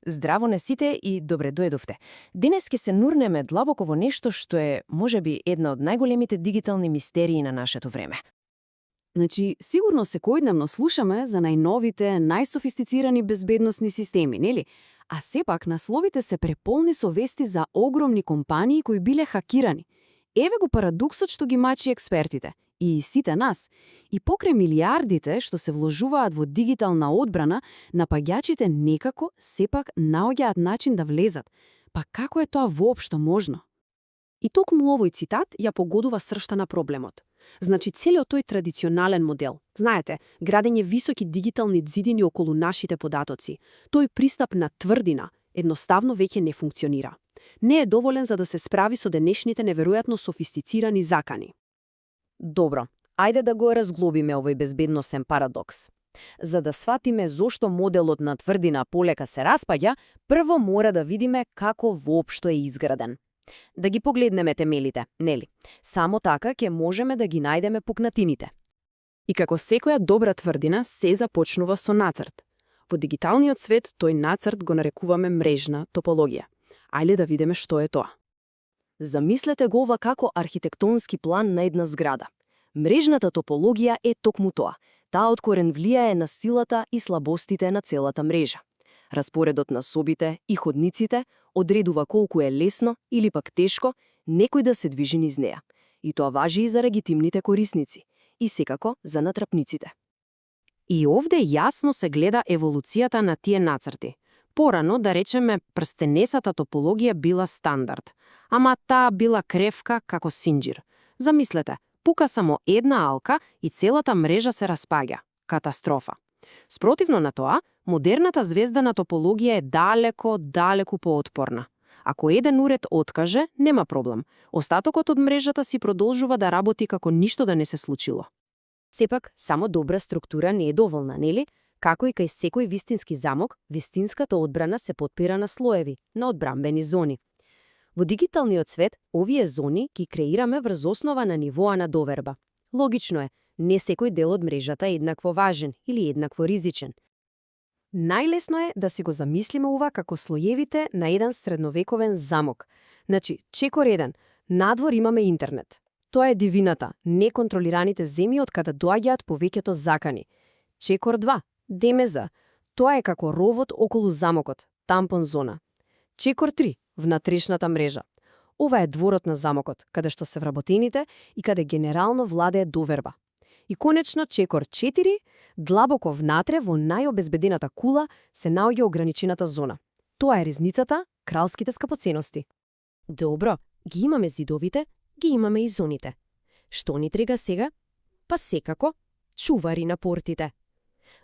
Здраво на сите и добре доедовте. Денес ќе се нурнеме длабоко во нешто што е, можеби, една од најголемите дигитални мистерии на нашето време. Значи, сигурно секојдневно слушаме за најновите, најсофистицирани безбедносни системи, нели? А сепак насловите се преполни со вести за огромни компании кои биле хакирани. Еве го парадоксот што ги мачи експертите и сите нас. И покрај милиардите што се вложуваат во дигитална одбрана, напаѓачите некако сепак наоѓаат начин да влезат. Па како е тоа воопшто можно? И токму овој цитат ја погодува сршта на проблемот. Значи, целиот тој традиционален модел, знаете, градење високи дигитални ѕидини околу нашите податоци, тој пристап на тврдина, едноставно веќе не функционира. Не е доволен за да се справи со денешните неверојатно софистицирани закани. Добро, ајде да го разглобиме овој безбедносен парадокс. За да сватиме зошто моделот на тврдина полека се распаѓа, прво мора да видиме како воопшто е изграден. Да ги погледнеме темелите, нели? Само така ќе можеме да ги најдеме пукнатините. И како секоја добра тврдина, се започнува со нацрт. Во дигиталниот свет тој нацрт го нарекуваме мрежна топологија. Ајде да видиме што е тоа. Замислете го ова како архитектонски план на една зграда. Мрежната топологија е токму тоа. Таа од корен влијае на силата и слабостите на целата мрежа. Распоредот на собите и ходниците одредува колку е лесно или пак тешко некој да се движи низ неа. И тоа важи и за легитимните корисници, и секако за натрапниците. И овде јасно се гледа еволуцијата на тие нацрти. Порано, да речеме, прстенесата топологија била стандард, ама таа била кревка како синџир. Замислете, пука само една алка и целата мрежа се распаѓа. Катастрофа. Спротивно на тоа, модерната звездана топологија е далеку поотпорна. Ако еден уред откаже, нема проблем. Остатокот од мрежата си продолжува да работи како ништо да не се случило. Сепак, само добра структура не е доволна, нели? Како и кај секој вистински замок, вистинската одбрана се потпира на слоеви, на одбрамбени зони. Во дигиталниот свет, овие зони ги креираме врз основа на нивоа на доверба. Логично е, не секој дел од мрежата е еднакво важен или еднакво ризичен. Најлесно е да си го замислиме ова како слоевите на еден средновековен замок. Значи, чекор 1, надвор имаме интернет. Тоа е дивината, неконтролираните земји од каде доаѓаат повеќето закани. Чекор 2, ДМЗ. Тоа е како ровот околу замокот, тампон зона. Чекор 3, внатрешната мрежа. Ова е дворот на замокот, каде што се вработените и каде генерално владее доверба. И конечно, чекор 4, длабоко внатре во најобезбедената кула се наоѓа ограничената зона. Тоа е ризницата, кралските скапоценности. Добро, ги имаме зидовите, ги имаме и зоните. Што ни трега сега? Па секако, чувари на портите.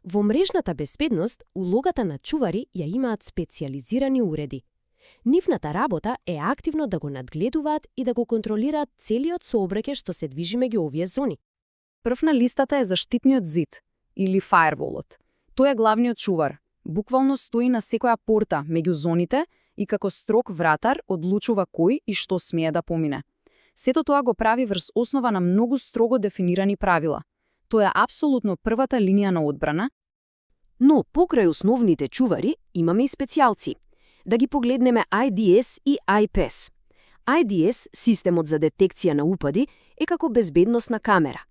Во мрежната безбедност, улогата на чувари ја имаат специализирани уреди. Нивната работа е активно да го надгледуваат и да го контролираат целиот сообраќај што се движи меѓу овие зони. Прв на листата е заштитниот зид, или фаерволот. Тој е главниот чувар. Буквално стои на секоја порта меѓу зоните и како строг вратар одлучува кој и што смее да помине. Сето тоа го прави врз основа на многу строго дефинирани правила. Тоа е апсолутно првата линија на одбрана. Но покрај основните чувари имаме и специјалци. Да ги погледнеме IDS и IPS. IDS, системот за детекција на упади, е како безбедносна камера.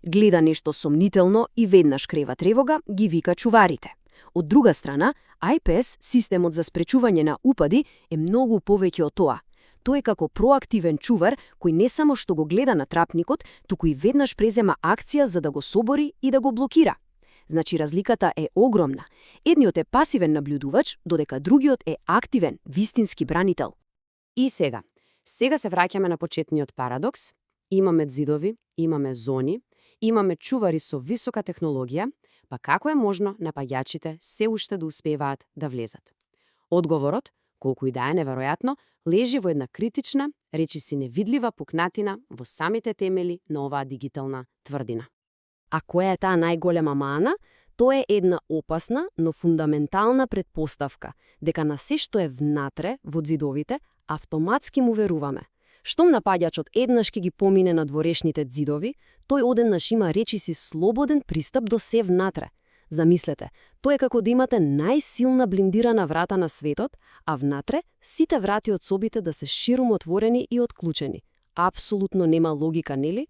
Гледа нешто сомнително и веднаш крева тревога, ги вика чуварите. Од друга страна, IPS, системот за спречување на упади, е многу повеќе од тоа. Тој е како проактивен чувар кој не само што го гледа натрапникот, туку и веднаш презема акција за да го собори и да го блокира. Значи, разликата е огромна. Едниот е пасивен наблюдувач, додека другиот е активен, вистински бранител. И сега се враќаме на почетниот парадокс. Имаме ѕидови, имаме зони, имаме чувари со висока технологија, па како е можно напаѓачите се уште да успеваат да влезат? Одговорот, колку и да е неверојатно, лежи во една критична, речиси невидлива пукнатина во самите темели на оваа дигитална тврдина. А која е таа најголема мана? Тоа е една опасна, но фундаментална предпоставка, дека на се што е внатре, во ѕидовите, автоматски му веруваме. Штом напаѓачот еднаш ќе ги помине на дворешните ѕидови, тој одеднаш има речиси слободен пристап до се внатре. Замислете, тоа е како да имате најсилна блиндирана врата на светот, а внатре сите врати од собите да се ширум отворени и отклучени. Апсолутно нема логика, нели?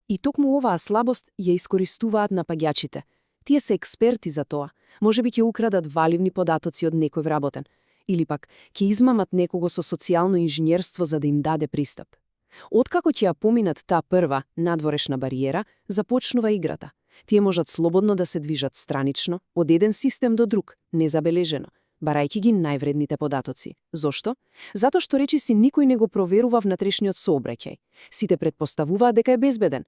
И токму оваа слабост ја искористуваат напаѓачите. Тие се експерти за тоа. Можеби ќе украдат валивни податоци од некој вработен. Или пак, ќе измамат некого со социјално инженерство за да им даде пристап. Откако ќе ја поминат таа прва, надворешна бариера, започнува играта. Тие можат слободно да се движат странично, од еден систем до друг, незабележено, барајќи ги највредните податоци. Зошто? Затоа што речиси никој не го проверува внатрешниот сообраќај. Сите предпоставуваат дека е безбеден.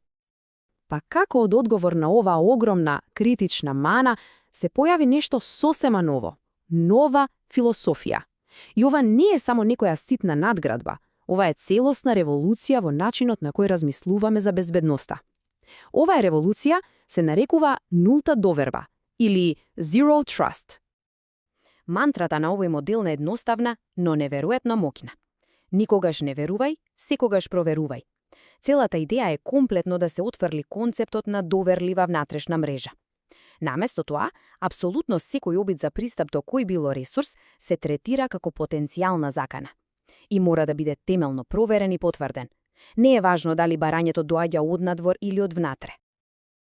Па како од одговор на оваа огромна критична мана се појави нешто сосема ново? Нова философија. И ова не е само некоја ситна надградба. Ова е целосна револуција во начинот на кој размислуваме за безбедноста. Оваа револуција се нарекува нулта доверба или Zero Trust. Мантрата на овој модел е едноставна, но неверојатно моќна. Никогаш не верувај, секогаш проверувај. Целата идеја е комплетно да се отфрли концептот на доверлива внатрешна мрежа. Наместо тоа, апсолутно секој обид за пристап до кој било ресурс се третира како потенцијална закана. И мора да биде темелно проверен и потврден. Не е важно дали барањето доаѓа однадвор или од внатре.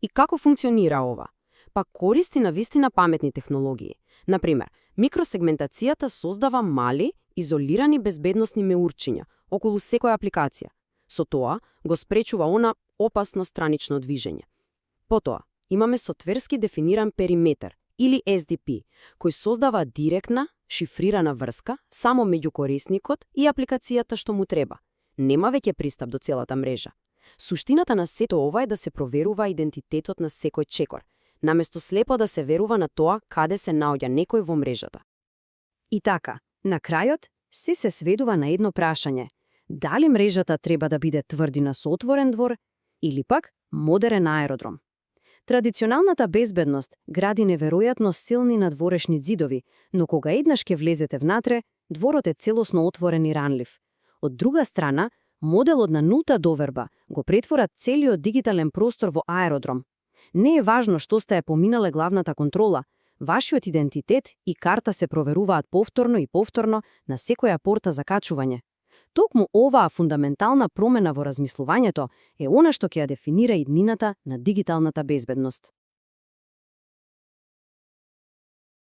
И како функционира ова? Па користи на вистина паметни технологии. Например, микросегментацијата создава мали, изолирани безбедносни меурчиња околу секоја апликација. Со тоа го спречува она опасно странично движење. Потоа, имаме софтверски дефиниран периметар, или SDP, кој создава директна, шифрирана врска само меѓу корисникот и апликацијата што му треба. Нема веќе пристап до целата мрежа. Суштината на сето ова е да се проверува идентитетот на секој чекор, наместо слепо да се верува на тоа каде се наоѓа некој во мрежата. И така, на крајот, се сведува на едно прашање. Дали мрежата треба да биде тврдина со отворен двор или пак модерен аеродром? Традиционалната безбедност гради неверојатно силни надворешни зидови, но кога еднаш ќе влезете внатре, дворот е целосно отворен и ранлив. Од друга страна, моделот на нулта доверба го претвора целиот дигитален простор во аеродром. Не е важно што сте поминале главната контрола, вашиот идентитет и карта се проверуваат повторно и повторно на секоја порта за качување. Токму оваа фундаментална промена во размислувањето е она што ќе ја дефинира иднината на дигиталната безбедност.